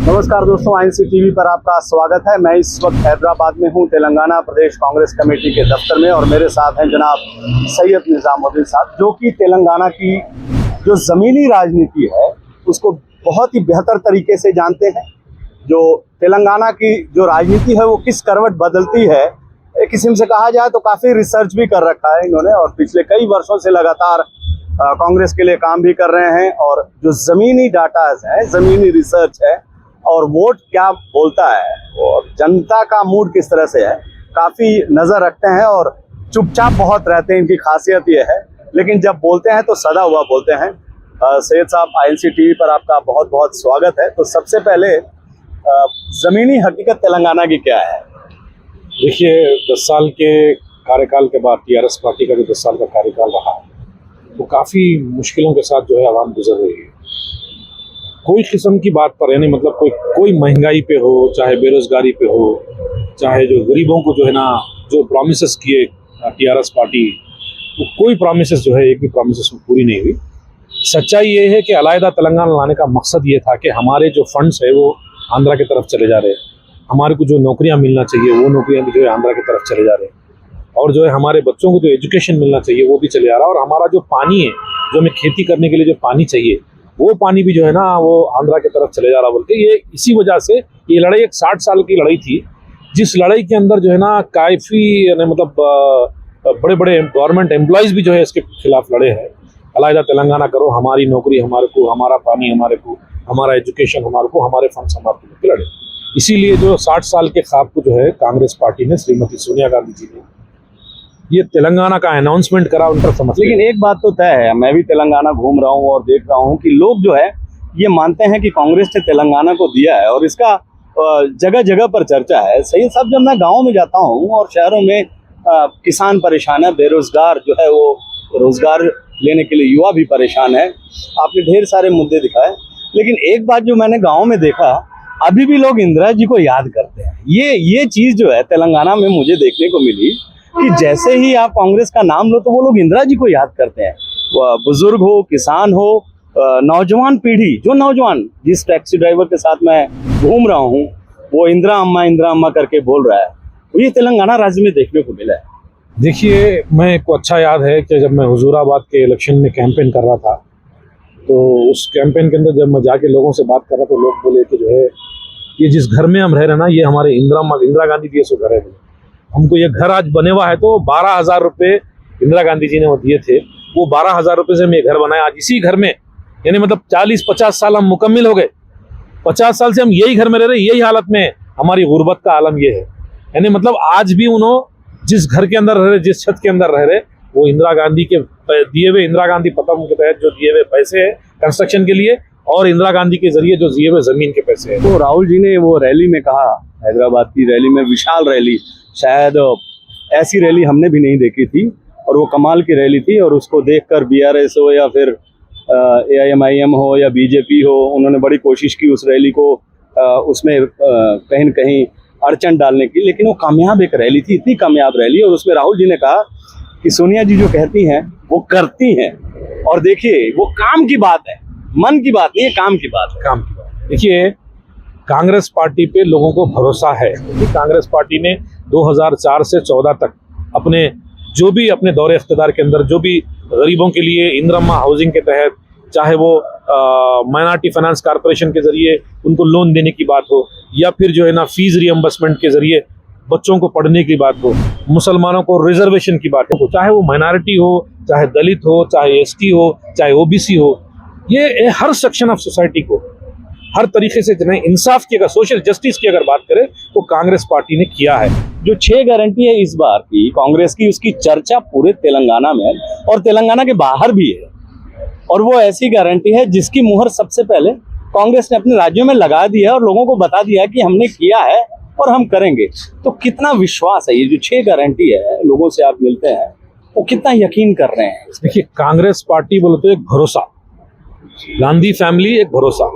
नमस्कार दोस्तों, INC TV पर आपका स्वागत है। मैं इस वक्त हैदराबाद में हूं, तेलंगाना प्रदेश कांग्रेस कमेटी के दफ्तर में, और मेरे साथ हैं जनाब सैयद निजामुद्दीन साहब, जो कि तेलंगाना की जो ज़मीनी राजनीति है उसको बहुत ही बेहतर तरीके से जानते हैं। जो तेलंगाना की जो राजनीति है वो किस करवट बदलती है, एक किस्म से कहा जाए तो काफ़ी रिसर्च भी कर रखा है इन्होंने, और पिछले कई वर्षों से लगातार कांग्रेस के लिए काम भी कर रहे हैं। और जो ज़मीनी डाटाज है, ज़मीनी रिसर्च है, और वोट क्या बोलता है और जनता का मूड किस तरह से है, काफ़ी नज़र रखते हैं और चुपचाप बहुत रहते हैं। इनकी खासियत ये है, लेकिन जब बोलते हैं तो सदा हुआ बोलते हैं। सैयद साहब, आईएनसी टीवी पर आपका बहुत बहुत स्वागत है। तो सबसे पहले ज़मीनी हकीकत तेलंगाना की क्या है? देखिए, 10 साल के कार्यकाल के बाद टीआरएस पार्टी का जो 10 साल का कार्यकाल रहा वो काफ़ी मुश्किलों के साथ जो है आवाम गुजर रही है। कोई किस्म की बात पर, यानी मतलब कोई महंगाई पे हो, चाहे बेरोजगारी पे हो, चाहे जो गरीबों को जो है ना, जो प्रॉमिसेस किए टीआरएस पार्टी, वो कोई प्रॉमिसेस जो है, एक भी प्रॉमिसेस में पूरी नहीं हुई। सच्चाई ये है कि अलहदा तेलंगाना लाने का मकसद ये था कि हमारे जो फंड्स है वो आंध्रा की तरफ चले जा रहे हैं, हमारे को जो नौकरियां मिलना चाहिए वो नौकरियां भी जो है आंध्रा की तरफ चले जा रहे हैं, और जो है हमारे बच्चों को जो एजुकेशन मिलना चाहिए वो भी चले आ रहा है, और हमारा जो पानी है, जो हमें खेती करने के लिए जो पानी चाहिए, वो पानी भी जो है ना वो आंध्रा की तरफ चले जा रहा। बोलते ये इसी वजह से ये लड़ाई एक 60 साल की लड़ाई थी, जिस लड़ाई के अंदर जो है ना काफ़ी मतलब बड़े बड़े गवर्नमेंट एम्प्लॉयज़ भी जो है इसके खिलाफ लड़े हैं। अलहदा तेलंगाना करो, हमारी नौकरी हमारे को, हमारा पानी हमारे को, हमारा एजुकेशन हमारे को, हमारे फंड्स हमारे को लड़े। इसीलिए जो 60 साल के ख्वाब को जो है कांग्रेस पार्टी ने, श्रीमती सोनिया गांधी जी ने ये तेलंगाना का अनाउंसमेंट करा, उनका समझ। लेकिन एक बात तो तय है, मैं भी तेलंगाना घूम रहा हूँ और देख रहा हूँ कि लोग जो है ये मानते हैं कि कांग्रेस ने तेलंगाना को दिया है, और इसका जगह जगह पर चर्चा है। सही साहब, जब मैं गाँव में जाता हूँ और शहरों में किसान परेशान है, बेरोजगार जो है वो रोजगार लेने के लिए युवा भी परेशान है, आपने ढेर सारे मुद्दे दिखाए। लेकिन एक बात जो मैंने गाँव में देखा, अभी भी लोग इंदिरा जी को याद करते हैं। ये चीज़ जो है तेलंगाना में मुझे देखने को मिली कि जैसे ही आप कांग्रेस का नाम लो तो वो लोग इंदिरा जी को याद करते हैं। बुजुर्ग हो, किसान हो, नौजवान पीढ़ी, जो नौजवान जिस टैक्सी ड्राइवर के साथ मैं घूम रहा हूँ वो इंदिरा अम्मा करके बोल रहा है, तो ये तेलंगाना राज्य में देखने को मिला है। देखिए, मैं को अच्छा याद है कि जब मैं हुजूराबाद के इलेक्शन में कैंपेन कर रहा था, तो उस कैंपेन के अंदर जब मैं जाके लोगों से बात कर रहा, तो लोग बोले कि जो है ये जिस घर में हम रह रहे हैं ना, ये हमारे इंदिरा गांधी जी से घर है। हमको ये घर आज बने हुआ है, तो 12,000 रुपये इंदिरा गांधी जी ने वो दिए थे, वो 12,000 रुपये से मैं घर बनाया। आज इसी घर में, यानी मतलब 40-50 साल हम मुकम्मिल हो गए, 50 साल से हम यही घर में रह रहे, यही हालत में हमारी गुर्बत का आलम ये है। यानी मतलब आज भी उन्होंने जिस घर के अंदर रह रहे, जिस छत के अंदर रह रहे, वो इंदिरा गांधी के दिए हुए, इंदिरा गांधी पतम के तहत जो दिए हुए पैसे है कंस्ट्रक्शन के लिए, और इंदिरा गांधी के जरिए जो दिए हुए जमीन के पैसे है। तो राहुल जी ने वो रैली में कहा, हैदराबाद की रैली में, विशाल रैली, शायद ऐसी रैली हमने भी नहीं देखी थी, और वो कमाल की रैली थी। और उसको देखकर बीआरएस हो या फिर एआईएमआईएम हो या बीजेपी हो, उन्होंने बड़ी कोशिश की उस रैली को उसमें कहीं न कहीं अड़चन डालने की, लेकिन वो कामयाब एक रैली थी, इतनी कामयाब रैली। और उसमें राहुल जी ने कहा कि सोनिया जी जो कहती हैं वो करती हैं, और देखिए वो काम की बात है, मन की बात नहीं है, काम की बात है। काम की बात। देखिए, कांग्रेस पार्टी पे लोगों को भरोसा है। कांग्रेस पार्टी ने 2004 से 14 तक अपने दौरे इख्तिदार के अंदर जो भी गरीबों के लिए इंदिरा हाउसिंग के तहत, चाहे वो माइनॉरिटी फाइनेंस कॉर्पोरेशन के जरिए उनको लोन देने की बात हो, या फिर जो है ना फीस रियम्बर्समेंट के जरिए बच्चों को पढ़ने की बात हो, मुसलमानों को रिजर्वेशन की बात हो, चाहे वो माइनॉरिटी हो, चाहे दलित हो, चाहे एसटी हो, चाहे ओबीसी हो, ये हर सेक्शन ऑफ सोसाइटी को हर तरीके से जिन्हें इंसाफ की, अगर सोशल जस्टिस की अगर बात करें तो कांग्रेस पार्टी ने किया है। जो 6 गारंटी है इस बार की कांग्रेस की, उसकी चर्चा पूरे तेलंगाना में और तेलंगाना के बाहर भी है, और वो ऐसी गारंटी है जिसकी मुहर सबसे पहले कांग्रेस ने अपने राज्यों में लगा दी है और लोगों को बता दिया है कि हमने किया है और हम करेंगे। तो कितना विश्वास है, ये जो 6 गारंटी है, लोगों से आप मिलते हैं, वो कितना यकीन कर रहे हैं? देखिए, कांग्रेस पार्टी बोले तो एक भरोसा, गांधी फैमिली एक भरोसा,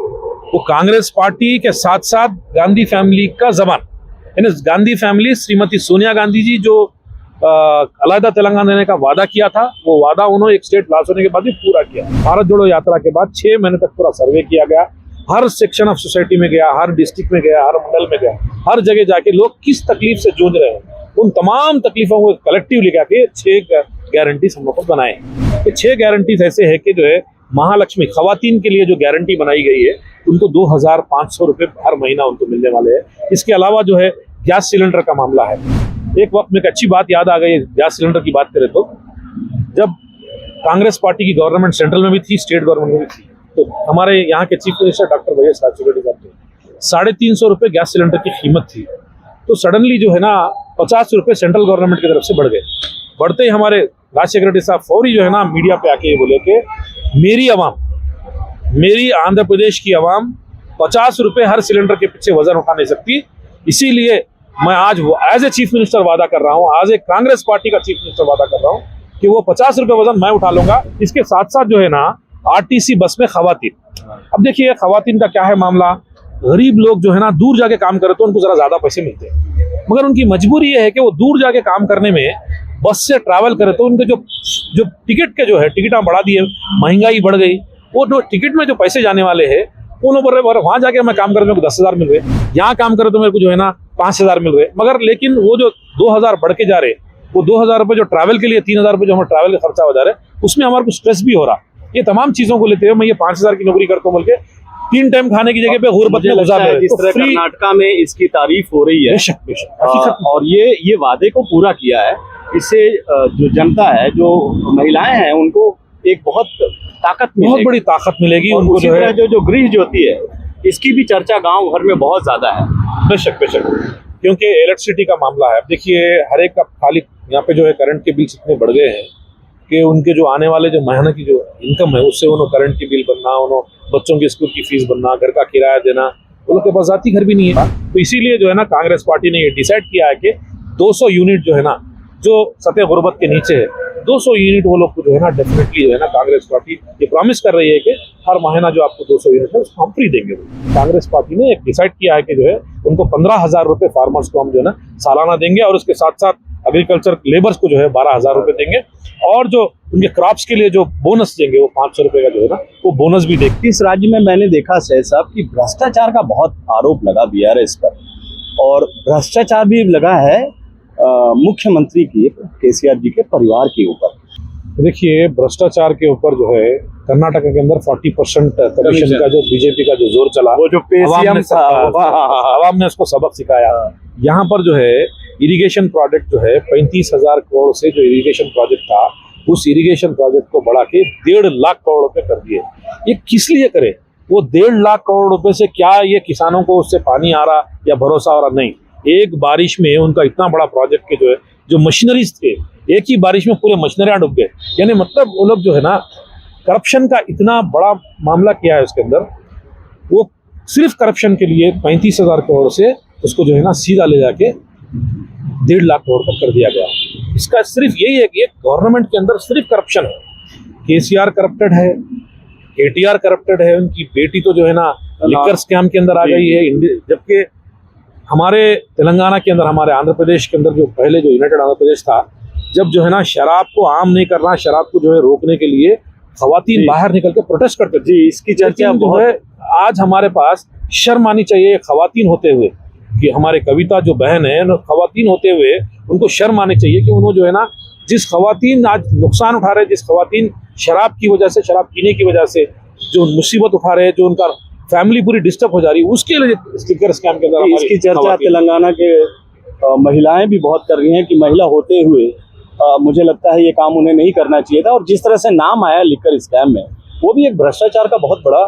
वो कांग्रेस पार्टी के साथ साथ गांधी फैमिली का जबान, यानी गांधी फैमिली, श्रीमती सोनिया गांधी जी जो अलहदा तेलंगाना देने का वादा किया था, वो वादा उन्होंने एक स्टेट पास होने के बाद भी पूरा किया। भारत जोड़ो यात्रा के बाद 6 महीने तक पूरा सर्वे किया गया, हर सेक्शन ऑफ सोसाइटी में गया, हर डिस्ट्रिक्ट में गया, हर मंडल में गया, हर जगह जाके लोग किस तकलीफ से जूझ रहे हैं उन तमाम तकलीफों को कलेक्टिव लिखा के 6 गारंटीज हम लोग को बनाए। ये 6 गारंटीज ऐसे है कि जो है महालक्ष्मी खवातीन के लिए जो गारंटी बनाई गई है उनको 2,500 रुपये हर महीना उनको मिलने वाले हैं। इसके अलावा जो है गैस सिलेंडर का मामला है। एक वक्त में एक अच्छी बात याद आ गई, गैस सिलेंडर की बात करें तो जब कांग्रेस पार्टी की गवर्नमेंट सेंट्रल में भी थी, स्टेट गवर्नमेंट में भी थी, तो हमारे यहाँ के chief minister doctor Y S Rajasekhar साहब थे, 350 रुपये गैस सिलेंडर की कीमत थी। तो सडनली जो है ना 50 रुपये सेंट्रल गवर्नमेंट की तरफ से बढ़ गए। बढ़ते ही हमारे राजशेखर रेड्डी साहब फौरी जो है ना मीडिया पे आके ये बोले कि मेरी आवाम, मेरी आंध्र प्रदेश की आवाम 50 रुपये हर सिलेंडर के पीछे वजन उठा नहीं सकती, इसीलिए मैं आज एज ए चीफ मिनिस्टर वादा कर रहा हूँ, आज एक कांग्रेस पार्टी का चीफ मिनिस्टर वादा कर रहा हूँ कि वो 50 रुपये वजन मैं उठा लूंगा। इसके साथ साथ जो है ना आरटीसी बस में खवातीन, अब देखिए खवातीन का क्या है मामला, गरीब लोग जो है ना दूर जाके काम करे तो उनको जरा ज्यादा पैसे मिलते हैं, मगर उनकी मजबूरी ये है कि वो दूर जाके काम करने में बस से ट्रैवल करे तो उनके जो टिकट के जो है टिकट बढ़ा दिए, महंगाई बढ़ गई, वो जो टिकट में जो पैसे जाने वाले हैं उन ऊपर वहां जाके मैं काम कर मेरे को 10,000 मिल रहे, यहाँ काम करे तो मेरे को जो है ना 5,000 मिल रहे, मगर लेकिन वो जो 2,000 बढ़ के जा रहे, वो 2,000 रुपये जो ट्रैवल के लिए 3,000 रुपये जो हमारे ट्रैवल का खर्चा हो जा रहा है उसमें हमारे को स्ट्रेस भी हो रहा। ये तमाम चीजों को लेते हुए मैं ये 5,000 की नौकरी करता हूँ बोल के 3 टाइम खाने की जगह पे गुर्बत में गुजार रहे। जिस तरह कर्नाटका में इसकी तारीफ हो रही है, बेशक और ये वादे को पूरा किया है, इससे जो जनता है, जो महिलाएं हैं, उनको एक बहुत ताकत मिलेगी, बहुत बड़ी ताकत मिलेगी उनको। जो है जो गृह ज्योति है इसकी भी चर्चा गांव भर में बहुत ज्यादा है। बेशक क्योंकि इलेक्ट्रिसिटी का मामला है। अब देखिए हर एक का खाली यहाँ पे जो है करंट के बिल्स इतने बढ़ गए हैं कि उनके जो आने वाले जो महीने की जो इनकम है उससे उन्होंने करंट की बिल भरना, उन्होंने बच्चों की स्कूल की फीस भरना, घर का किराया देना, उन लोग के पास जाती घर भी नहीं है। तो इसीलिए जो है ना कांग्रेस पार्टी ने ये डिसाइड किया है कि 200 यूनिट जो है ना जो सतह गुर्बत के नीचे है 200 यूनिट वो लोग को जो है ना डेफिनेटली जो है ना कांग्रेस पार्टी ये प्रॉमिस कर रही है कि हर महीना जो आपको 200 यूनिट है उसको हम फ्री देंगे। कांग्रेस पार्टी ने एक डिसाइड किया है कि जो है उनको 15,000 रुपये फार्मर्स को हम जो है ना सालाना देंगे और उसके साथ साथ एग्रीकल्चर लेबर्स को जो है 12,000 रुपये देंगे और जो उनके क्रॉप्स के लिए जो बोनस देंगे वो 500 रुपये का जो है ना वो बोनस भी देंगे। इस राज्य में मैंने देखा सैयद साहब कि भ्रष्टाचार का बहुत आरोप लगा बीआरएस पर, और भ्रष्टाचार भी लगा है मुख्यमंत्री की केसीआर जी के परिवार के ऊपर। देखिए भ्रष्टाचार के ऊपर जो है कर्नाटक के अंदर 40% कमीशन का जो बीजेपी का जो जोर चला, वो जो आवाम ने उसको सबक सिखाया। यहाँ पर जो है इरिगेशन प्रोजेक्ट जो है 35,000 करोड़ से जो इरिगेशन प्रोजेक्ट था उस इरिगेशन प्रोजेक्ट को बढ़ा के 1.5 लाख करोड़ रुपए कर दिए। ये किस लिए करे? वो 1.5 लाख करोड़ रुपए से क्या ये किसानों को उससे पानी आ रहा या भरोसा हो रहा? नहीं, एक बारिश में उनका इतना बड़ा प्रोजेक्ट के जो है जो मशीनरीज थे एक ही बारिश में पूरे मशीनरियां डूब गए। यानी मतलब वो लोग जो है ना करप्शन का इतना बड़ा मामला किया है उसके अंदर, वो सिर्फ करप्शन के लिए 35,000 करोड़ से उसको जो है ना सीधा ले जाके 1.5 लाख करोड़ तक कर दिया गया। इसका सिर्फ यही है कि एक गवर्नमेंट के अंदर सिर्फ करप्शन है। केसीआर करप्टेड है, केटीआर करप्टेड है, उनकी बेटी तो जो है ना लिकर स्कैम के अंदर आ गई है। जबकि हमारे तेलंगाना के अंदर, हमारे आंध्र प्रदेश के अंदर जो पहले जो यूनाइटेड आंध्र प्रदेश था, जब जो है ना शराब को आम नहीं करना, शराब को जो है रोकने के लिए खवातीन बाहर निकल के प्रोटेस्ट करते थे। इसकी चर्चा जो है आज हमारे पास शर्म आनी चाहिए खवातीन होते हुए कि हमारे कविता जो बहन है खवातीन होते हुए उनको शर्म आनी चाहिए कि उन्होंने जो है ना जिस खवातीन आज नुकसान उठा रहे, जिस खवातीन शराब की वजह से, शराब पीने की वजह से जो मुसीबत उठा रहे, जो उनका फैमिली पूरी डिस्टर्ब हो जा रही है, उसके लिए स्टिकर स्कैम के अंदर इसकी चर्चा तेलंगाना के महिलाएं भी बहुत कर रही हैं कि महिला होते हुए मुझे लगता है ये काम उन्हें नहीं करना चाहिए था। और जिस तरह से नाम आया लिकर स्कैम में, वो भी एक भ्रष्टाचार का बहुत बड़ा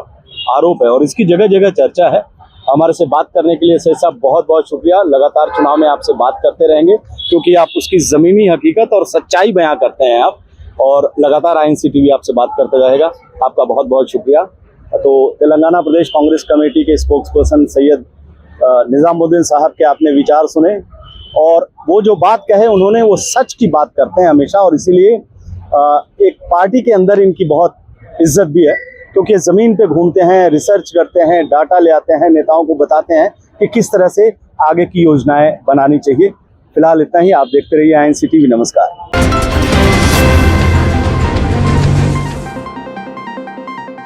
आरोप है और इसकी जगह जगह चर्चा है। हमारे से बात करने के लिए सैयद साहब बहुत बहुत शुक्रिया। लगातार चुनाव में आपसे बात करते रहेंगे क्योंकि आप उसकी ज़मीनी हकीकत और सच्चाई बयां करते हैं आप, और लगातार INC TV आपसे बात करते रहेगा। आपका बहुत बहुत शुक्रिया। तो तेलंगाना प्रदेश कांग्रेस कमेटी के स्पोक्सपर्सन सैयद निजामुद्दीन साहब के आपने विचार सुने, और वो जो बात कहे उन्होंने वो सच की बात करते हैं हमेशा, और इसीलिए एक पार्टी के अंदर इनकी बहुत इज्जत भी है क्योंकि ज़मीन पे घूमते हैं, रिसर्च करते हैं, डाटा ले आते हैं, नेताओं को बताते हैं कि किस तरह से आगे की योजनाएं बनानी चाहिए। फिलहाल इतना ही। आप देखते रहिए INC TV। नमस्कार।